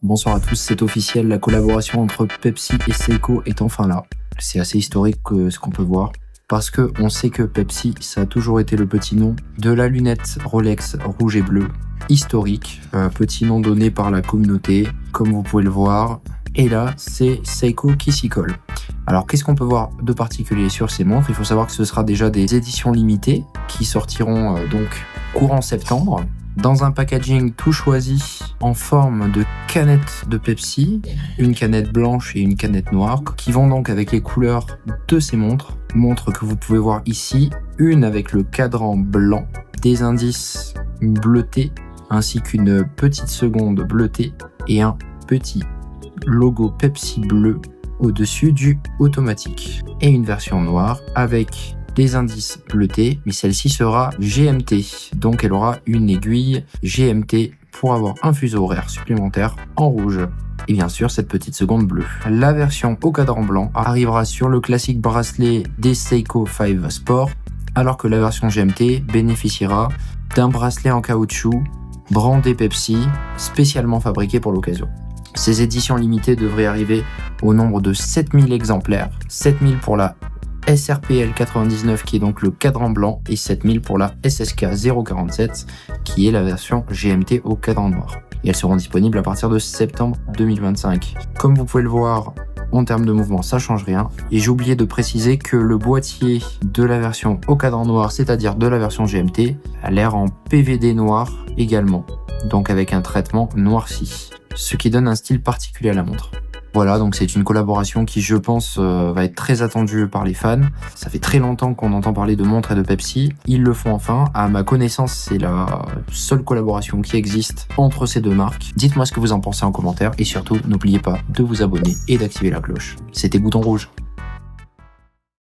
Bonsoir à tous, c'est officiel, la collaboration entre Pepsi et Seiko est enfin là. C'est assez historique ce qu'on peut voir, parce que on sait que Pepsi, ça a toujours été le petit nom de la lunette Rolex rouge et bleu, historique, petit nom donné par la communauté, comme vous pouvez le voir. Et là, c'est Seiko qui s'y colle. Alors, qu'est-ce qu'on peut voir de particulier sur ces montres ? Il faut savoir que ce sera déjà des éditions limitées qui sortiront donc courant septembre, dans un packaging tout choisi en forme de canette de Pepsi, une canette blanche et une canette noire, qui vont donc avec les couleurs de ces montres. Montres que vous pouvez voir ici, une avec le cadran blanc, des indices bleutés, ainsi qu'une petite seconde bleutée et un petit logo Pepsi bleu au-dessus du automatique. Et une version noire avec des indices bleutés, mais celle-ci sera GMT, donc elle aura une aiguille GMT pour avoir un fuseau horaire supplémentaire en rouge. Et bien sûr, cette petite seconde bleue. La version au cadran blanc arrivera sur le classique bracelet des Seiko 5 Sport, alors que la version GMT bénéficiera d'un bracelet en caoutchouc brandé Pepsi, spécialement fabriqué pour l'occasion. Ces éditions limitées devraient arriver au nombre de 7000 exemplaires, 7000 pour la SRPL 99 qui est donc le cadran blanc et 7000 pour la SSK 047 qui est la version GMT au cadran noir. Et elles seront disponibles à partir de septembre 2025. Comme vous pouvez le voir, en termes de mouvement, ça change rien. Et j'ai oublié de préciser que le boîtier de la version au cadran noir, c'est-à-dire de la version GMT, a l'air en PVD noir également, donc avec un traitement noirci, ce qui donne un style particulier à la montre. Voilà, donc c'est une collaboration qui, je pense, va être très attendue par les fans. Ça fait très longtemps qu'on entend parler de montres et de Pepsi. Ils le font enfin. À ma connaissance, c'est la seule collaboration qui existe entre ces deux marques. Dites-moi ce que vous en pensez en commentaire et surtout, n'oubliez pas de vous abonner et d'activer la cloche. C'était Bouton Rouge.